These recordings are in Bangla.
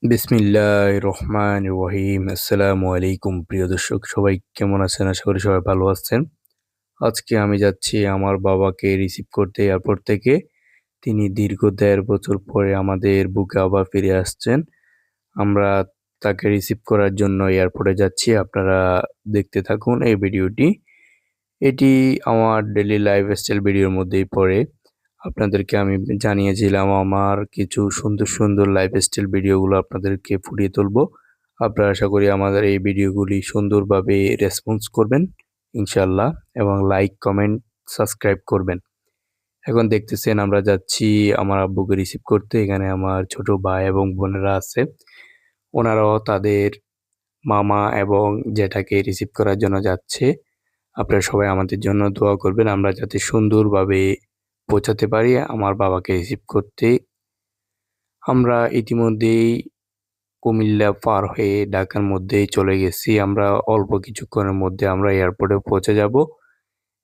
বিসমিল্লাহির রহমানির রহিম। আসসালামু আলাইকুম প্রিয় দর্শক, সবাই কেমন আছেন? আশা করি সবাই ভালো আছেন। আজকে আমি যাচ্ছি আমার বাবাকে রিসিভ করতে এয়ারপোর্ট থেকে। তিনি দীর্ঘ ১.৫ বছর পরে আমাদের বুকে আবার ফিরে আসছেন। আমরা তাকে রিসিভ করার জন্য এয়ারপোর্টে যাচ্ছি। আপনারা দেখতে থাকুন এই ভিডিওটি। এটি আমার ডেইলি লাইফস্টাইল ভিডিওর মধ্যেই পড়ে। আপনাদেরকে আমি জানিয়েছিলাম আমার কিছু সুন্দর, সুন্দর লাইফস্টাইল ভিডিওগুলো আপনাদেরকে ফুটিয়ে তুলবো। আপনারা আশা করি আমাদের এই ভিডিওগুলি সুন্দরভাবে রেসপন্স করবেন ইনশাআল্লাহ, এবং লাইক, কমেন্ট, সাবস্ক্রাইব করবেন। এখন দেখতেছেন আমরা যাচ্ছি আমার আব্বুকে রিসিভ করতে। এখানে আমার ছোট ভাই এবং বোনেরা আছে। ওনারাও তাদের মামা এবং জ্যাঠাকে রিসিভ করার জন্য যাচ্ছে। আপনারা সবাই আমাদের জন্য দোয়া করবেন, আমরা যাতে সুন্দরভাবে পৌঁছাতে পারি আমার বাবাকে রিসিভ করতে। আমরা ইতিমধ্যেই কুমিল্লা পার হয়ে ঢাকার মধ্যেই চলে গেছি। আমরা অল্প কিছুক্ষণের মধ্যে আমরা এয়ারপোর্টে পৌঁছে যাব।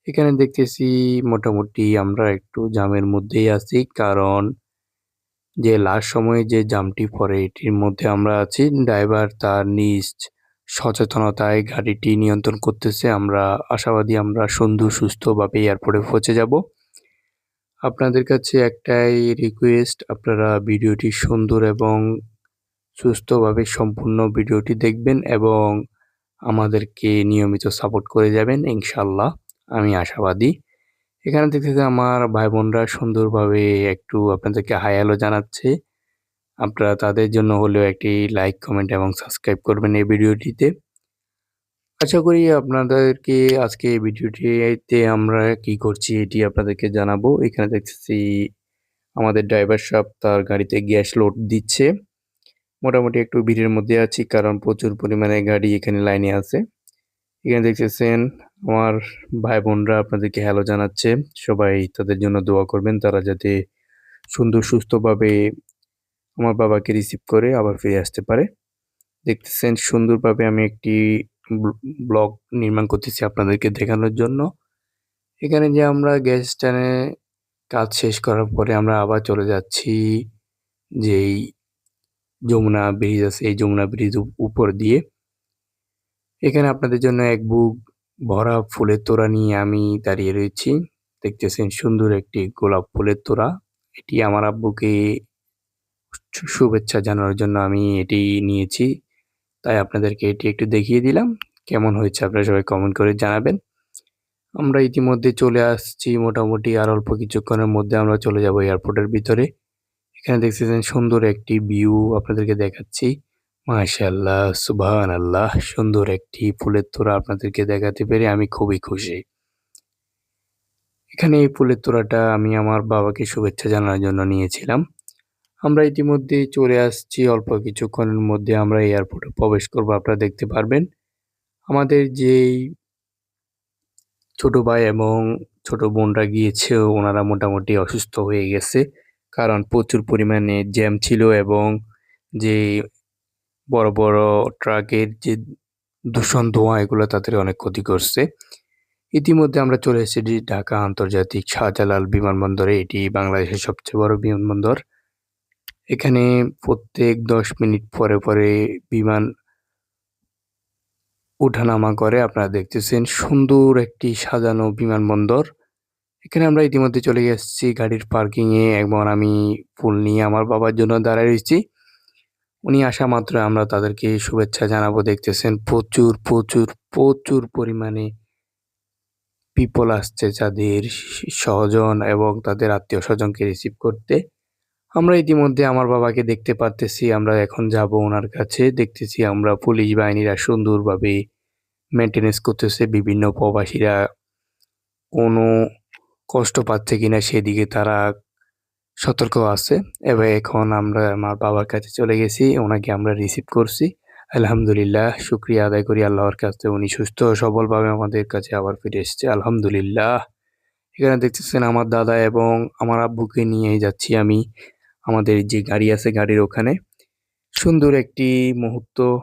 এখানে দেখতেছি মোটামুটি আমরা একটু জ্যামের মধ্যেই আছি। কারণ যে লাস্ট সময়ে যে জ্যামটি পড়ে এটির মধ্যে আমরা আছি। ড্রাইভার তার নিজ সচেতনতায় গাড়িটি নিয়ন্ত্রণ করতেছে। আমরা আশাবাদী আমরা সুন্দর সুস্থভাবে এয়ারপোর্টে পৌঁছে যাব। আপনাদের কাছে একটাই রিকোয়েস্ট, আপনারা ভিডিওটি সুন্দর এবং সুস্থভাবে সম্পূর্ণ ভিডিওটি দেখবেন এবং আমাদেরকে নিয়মিত সাপোর্ট করে যাবেন ইনশাআল্লাহ, আমি আশাবাদী। এখানে দেখতেছি আমার ভাই-বোনরা সুন্দরভাবে একটু আপনাদেরকে হাই হ্যালো জানাচ্ছে। আপনারা তাদের জন্য হলেও একটি লাইক, কমেন্ট এবং সাবস্ক্রাইব করবেন এই ভিডিওটিতে। আশা করি আপনাদেরকে আজকে এই ভিডিওটিতে আমরা কি করছি এটি আপনাদেরকে জানাবো। এখানে দেখতেছি আমাদের ড্রাইভার সাহেব তার গাড়িতে গ্যাস লোড দিচ্ছে। মোটামুটি একটু ভিড়ের মধ্যে আছি কারণ প্রচুর পরিমাণে গাড়ি এখানে লাইনে আছে। এখানে দেখতেছেন আমার ভাই-বোনরা আপনাদেরকে হ্যালো জানাচ্ছে। সবাই তাদের জন্য দোয়া করবেন, তারা যাতে সুন্দর সুস্থভাবে আমার বাবাকে রিসিভ করে আবার ফিরে আসতে পারে। দেখতেছেন সুন্দরভাবে আমি একটি ব্লগ নির্মাণ করতেছি আপনাদেরকে দেখানোর জন্য। এখানে যে আমরা গ্যাস স্ট্যান্ডে কাজ শেষ করার পরে আমরা আবার চলে যাচ্ছি যেই যমুনা ব্রিজ আছে, এই যমুনা ব্রিজ উপর দিয়ে। এখানে আপনাদের জন্য এক বুক ভরা ফুলের তোড়া নিয়ে আমি দাঁড়িয়ে রয়েছি। দেখতেছেন সুন্দর একটি গোলাপ ফুলের তোড়া। এটি আমার আব্বুকে শুভেচ্ছা জানানোর জন্য আমি এটি নিয়েছি। তাই আপনাদেরকে এটি একটু দেখিয়ে দিলাম। কেমন হয়েছে আপনারা সবাই কমেন্ট করে জানাবেন। আমরা ইতিমধ্যে চলে আসছি, মোটামুটি আর অল্প কিছুক্ষণের মধ্যে আমরা চলে যাব এয়ারপোর্টের ভিতরে। এখানে দেখতেছেন সুন্দর একটি ভিউ আপনাদেরকে দেখাচ্ছি। মাশাআল্লাহ, সুবহানাল্লাহ, সুন্দর একটি ফুলের তোড়া আপনাদেরকে দেখাতে পেরে আমি খুবই খুশি। এখানে এই ফুলের তোড়াটা আমি আমার বাবাকে শুভেচ্ছা জানানোর জন্য নিয়েছিলাম। আমরা ইতিমধ্যেই চলে আসছি, অল্প কিছুক্ষণের মধ্যে আমরা এয়ারপোর্টে প্রবেশ করব, আপনারা দেখতে পারবেন। আমাদের যেই ছোট ভাই এবং ছোট বোনরা গিয়েছে ওনারা মোটামুটি অসুস্থ হয়ে গেছে। কারণ প্রচুর পরিমাণে জ্যাম ছিল এবং যে বড়, বড় ট্রাকের যে দূষণ ধোঁয়া এগুলো তাদের অনেক ক্ষতি করছে। ইতিমধ্যে আমরা চলে এসেছি ঢাকা আন্তর্জাতিক শাহজালাল বিমানবন্দরে। এটি বাংলাদেশের সবচেয়ে বড় বিমানবন্দর। এখানে প্রত্যেক ১০ মিনিট পরে, পরে বিমান ওঠানামা করে। আপনারা দেখতেছেন সুন্দর একটি সাজানো বিমানবন্দর। এখানে আমরা ইতিমধ্যে চলে এসেছি গাড়ির পার্কিংয়ে এবং আমি ফুল নিয়ে আমার বাবার জন্য দাঁড়ায় রয়েছি। উনি আসা মাত্র আমরা তাদেরকে শুভেচ্ছা জানাবো। দেখতেছেন প্রচুর, প্রচুর, প্রচুর পরিমাণে পিপল আসছে যাদের স্বজন এবং তাদের আত্মীয়স্বজনকে রিসিভ করতে। আমরা ইতিমধ্যে আমার বাবাকে দেখতে পারতেছি। আমরা এখন যাব উনার কাছে। দেখতেছি আমরা পুলিশ বাহিনীরা সুন্দরভাবে মেইনটেন্যান্স করতেছে। বিভিন্ন প্রবাসীরা কোনো কষ্ট পাচ্ছে কিনা সেদিকে তারা সতর্ক আছে। এবং এখন আমরা আমার বাবার কাছে চলে গেছি। উনাকে আমরা রিসিভ করছি। আলহামদুলিল্লাহ, শুকরিয়া আদায় করি আল্লাহর কাছে। উনি সুস্থ ও সবলভাবে আমাদের কাছে আবার ফিরে এসেছে। আলহামদুলিল্লাহ। এখানে দেখতেছেন আমার দাদা এবং আমার আব্বুকে নিয়েই যাচ্ছি আমি। আমাদের যে গাড়ি আছে গাড়ির ওখানে। সুন্দর একটি মুহূর্ত